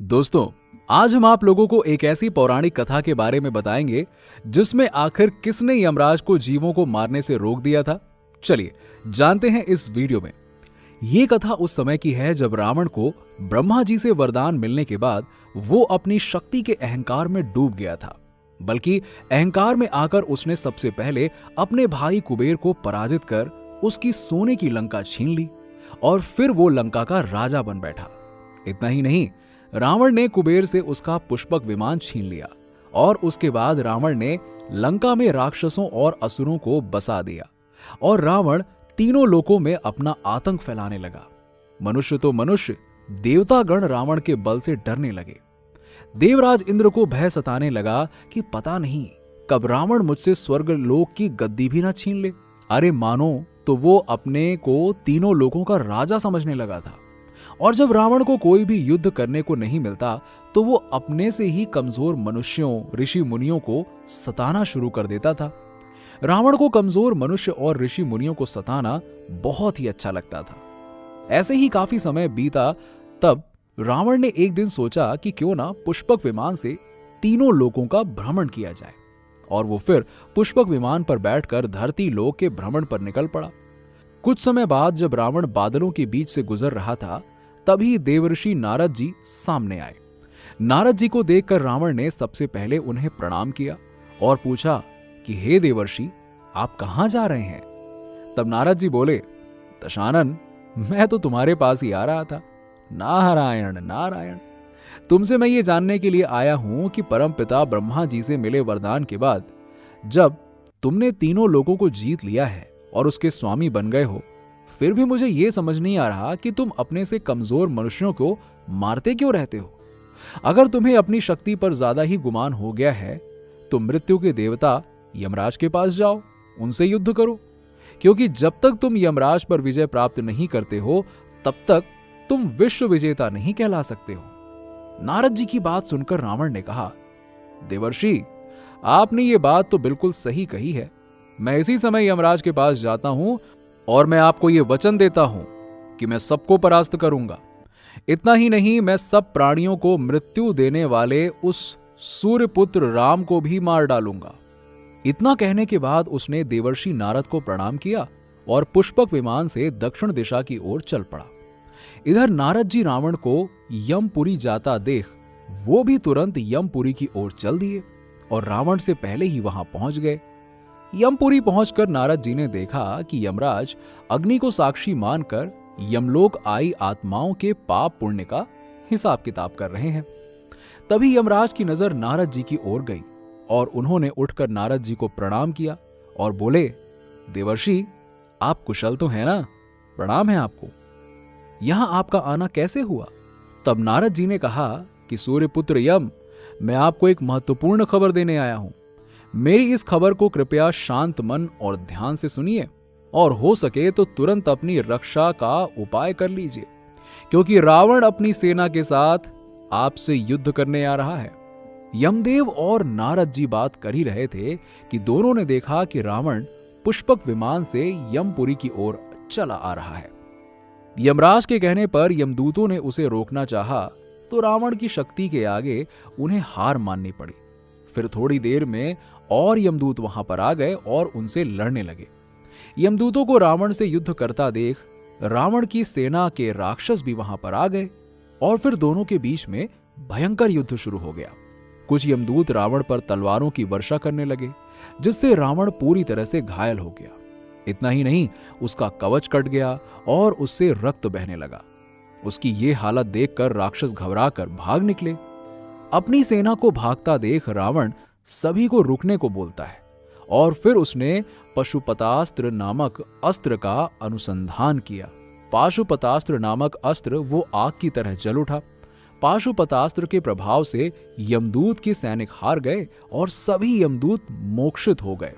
दोस्तों, आज हम आप लोगों को एक ऐसी पौराणिक कथा के बारे में बताएंगे जिसमें आखिर किसने यमराज को जीवों को मारने से रोक दिया था। चलिए जानते हैं इस वीडियो में। ये कथा उस समय की है जब रावण को ब्रह्मा जी से वरदान मिलने के बाद वो अपनी शक्ति के अहंकार में डूब गया था। बल्कि अहंकार में आकर उसने सबसे पहले अपने भाई कुबेर को पराजित कर उसकी सोने की लंका छीन ली और फिर वो लंका का राजा बन बैठा। इतना ही नहीं, रावण ने कुबेर से उसका पुष्पक विमान छीन लिया और उसके बाद रावण ने लंका में राक्षसों और असुरों को बसा दिया और रावण तीनों लोकों में अपना आतंक फैलाने लगा। मनुष्य तो मनुष्य, देवतागण रावण के बल से डरने लगे। देवराज इंद्र को भय सताने लगा कि पता नहीं कब रावण मुझसे स्वर्ग लोक की गद्दी भी ना छीन ले। अरे मानो तो वो अपने को तीनों लोकों का राजा समझने लगा था। और जब रावण को कोई भी युद्ध करने को नहीं मिलता तो वो अपने से ही कमजोर मनुष्यों, ऋषि मुनियों को सताना शुरू कर देता था। रावण को कमजोर मनुष्य और ऋषि मुनियों को सताना बहुत ही अच्छा लगता था। ऐसे ही काफी समय बीता, तब रावण ने एक दिन सोचा कि क्यों ना पुष्पक विमान से तीनों लोकों का भ्रमण किया जाए। और वो फिर पुष्पक विमान पर बैठकर धरती लोक के भ्रमण पर निकल पड़ा। कुछ समय बाद जब रावण बादलों के बीच से गुजर रहा था, तभी देवर्षि नारद जी सामने आए। नारद जी को देखकर रावण ने सबसे पहले उन्हें प्रणाम किया और पूछा कि हे देवर्षि, आप कहां जा रहे हैं? तब नारद जी बोले, दशानन, मैं तो तुम्हारे पास ही आ रहा था। नारायण नारायण, तुमसे मैं ये जानने के लिए आया हूं कि परमपिता ब्रह्मा जी से मिले वरदान के बाद जब तुमने तीनों लोगों को जीत लिया है और उसके स्वामी बन गए हो, फिर भी मुझे यह समझ नहीं आ रहा कि तुम अपने से कमजोर मनुष्यों को मारते क्यों रहते हो। अगर तुम्हें अपनी शक्ति पर ज्यादा ही गुमान हो गया है तो मृत्यु के देवता यमराज के पास जाओ, उनसे युद्ध करो, क्योंकि जब तक तुम यमराज पर विजय प्राप्त नहीं करते हो तब तक तुम विश्व विजेता नहीं कहला सकते हो। नारद जी की बात सुनकर रावण ने कहा, देवर्षि, आपने ये बात तो बिल्कुल सही कही है। मैं इसी समय यमराज के पास जाता हूं और मैं आपको ये वचन देता हूं कि मैं सबको परास्त करूंगा। इतना ही नहीं, मैं सब प्राणियों को मृत्यु देने वाले उस सूर्यपुत्र राम को भी मार डालूंगा। इतना कहने के बाद उसने देवर्षि नारद को प्रणाम किया और पुष्पक विमान से दक्षिण दिशा की ओर चल पड़ा। इधर नारद जी रावण को यमपुरी जाता देख वो भी तुरंत यमपुरी की ओर चल दिए और रावण से पहले ही वहां पहुंच गए। यमपुरी पहुंचकर नारद जी ने देखा कि यमराज अग्नि को साक्षी मानकर यमलोक आई आत्माओं के पाप पुण्य का हिसाब किताब कर रहे हैं। तभी यमराज की नजर नारद जी की ओर गई और उन्होंने उठकर नारद जी को प्रणाम किया और बोले, देवर्षि, आप कुशल तो हैं ना? प्रणाम है आपको। यहां आपका आना कैसे हुआ? तब नारद जी ने कहा कि सूर्यपुत्र यम, मैं आपको एक महत्वपूर्ण खबर देने आया हूं। मेरी इस खबर को कृपया शांत मन और ध्यान से सुनिए और हो सके तो तुरंत अपनी रक्षा का उपाय कर लीजिए, क्योंकि रावण अपनी सेना के साथ आपसे युद्ध करने आ रहा है। यमदेव और नारद जी बात कर ही रहे थे कि दोनों ने देखा कि रावण पुष्पक विमान से यमपुरी की ओर चला आ रहा है। यमराज के कहने पर यमदूतों ने उसे रोकना चाहा तो रावण की शक्ति के आगे उन्हें हार माननी पड़ी। फिर थोड़ी देर में और यमदूत वहां पर आ गए और उनसे लड़ने लगे। यमदूतों को रावण से युद्ध करता देख रावण की सेना के राक्षस भी वहां पर आ गए और फिर दोनों के बीच में भयंकर युद्ध शुरू हो गया। कुछ यमदूत रावण पर तलवारों की वर्षा करने लगे, जिससे रावण पूरी तरह से घायल हो गया। इतना ही नहीं, उसका कवच कट गया और उससे रक्त बहने लगा। उसकी ये हालत देखकर राक्षस घबराकर भाग निकले। अपनी सेना को भागता देख रावण सभी को रुकने को बोलता है और फिर उसने पशुपतास्त्र नामक अस्त्र का अनुसंधान किया। पाशुपतास्त्र नामक अस्त्र वो आग की तरह जल उठा। पाशुपतास्त्र के प्रभाव से यमदूत के सैनिक हार गए और सभी यमदूत मोक्षित हो गए।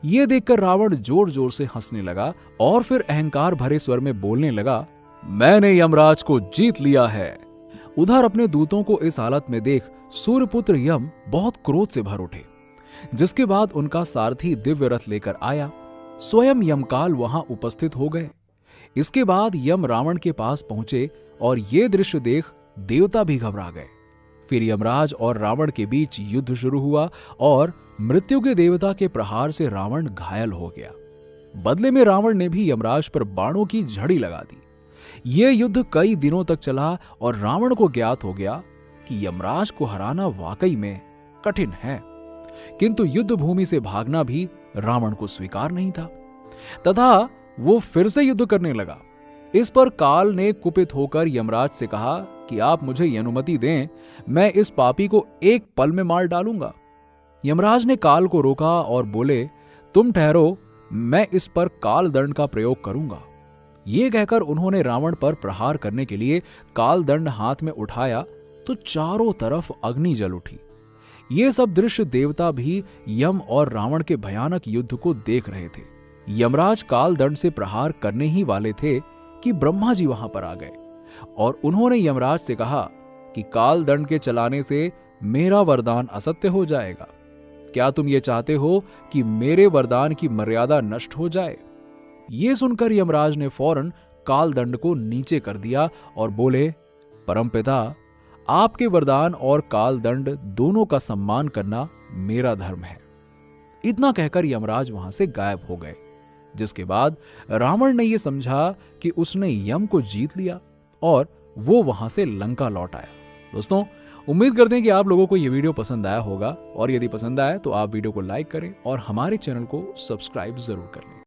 ये देखकर रावण जोर जोर से हंसने लगा और फिर अहंकार भरे स्वर में बोलने लगा, मैंने यमराज को जीत लिया है। उधर अपने दूतों को इस हालत में देख सूर्यपुत्र यम बहुत क्रोध से भर उठे, जिसके बाद उनका सारथी दिव्य रथ लेकर आया। स्वयं यमकाल वहां उपस्थित हो गए। इसके बाद यम रावण के पास पहुंचे और ये दृश्य देख देवता भी घबरा गए। फिर यमराज और रावण के बीच युद्ध शुरू हुआ और मृत्यु के देवता के प्रहार से रावण घायल हो गया। बदले में रावण ने भी यमराज पर बाणों की झड़ी लगा दी। यह युद्ध कई दिनों तक चला और रावण को ज्ञात हो गया कि यमराज को हराना वाकई में कठिन है, किंतु युद्ध भूमि से भागना भी रावण को स्वीकार नहीं था तथा वो फिर से युद्ध करने लगा। इस पर काल ने कुपित होकर यमराज से कहा कि आप मुझे यह अनुमति दें, मैं इस पापी को एक पल में मार डालूंगा। यमराज ने काल को रोका और बोले, तुम ठहरो, मैं इस पर काल दंड का प्रयोग करूंगा। यह कहकर उन्होंने रावण पर प्रहार करने के लिए काल दंड हाथ में उठाया तो चारों तरफ अग्नि जल उठी। ये सब दृश्य देवता भी यम और रावण के भयानक युद्ध को देख रहे थे। यमराज काल दंड से प्रहार करने ही वाले थे कि ब्रह्मा जी वहां पर आ गए और उन्होंने यमराज से कहा कि काल दंड के चलाने से मेरा वरदान असत्य हो जाएगा। क्या तुम ये चाहते हो कि मेरे वरदान की मर्यादा नष्ट हो जाए? ये सुनकर यमराज ने फौरन काल दंड को नीचे कर दिया और बोले, परमपिता, आपके वरदान और काल दंड दोनों का सम्मान करना मेरा धर्म है। इतना कहकर यमराज वहां से गायब हो गए, जिसके बाद रावण ने यह समझा कि उसने यम को जीत लिया और वो वहां से लंका लौट आया। दोस्तों, उम्मीद करते हैं कि आप लोगों को यह वीडियो पसंद आया होगा और यदि पसंद आया तो आप वीडियो को लाइक करें और हमारे चैनल को सब्सक्राइब जरूर कर लें।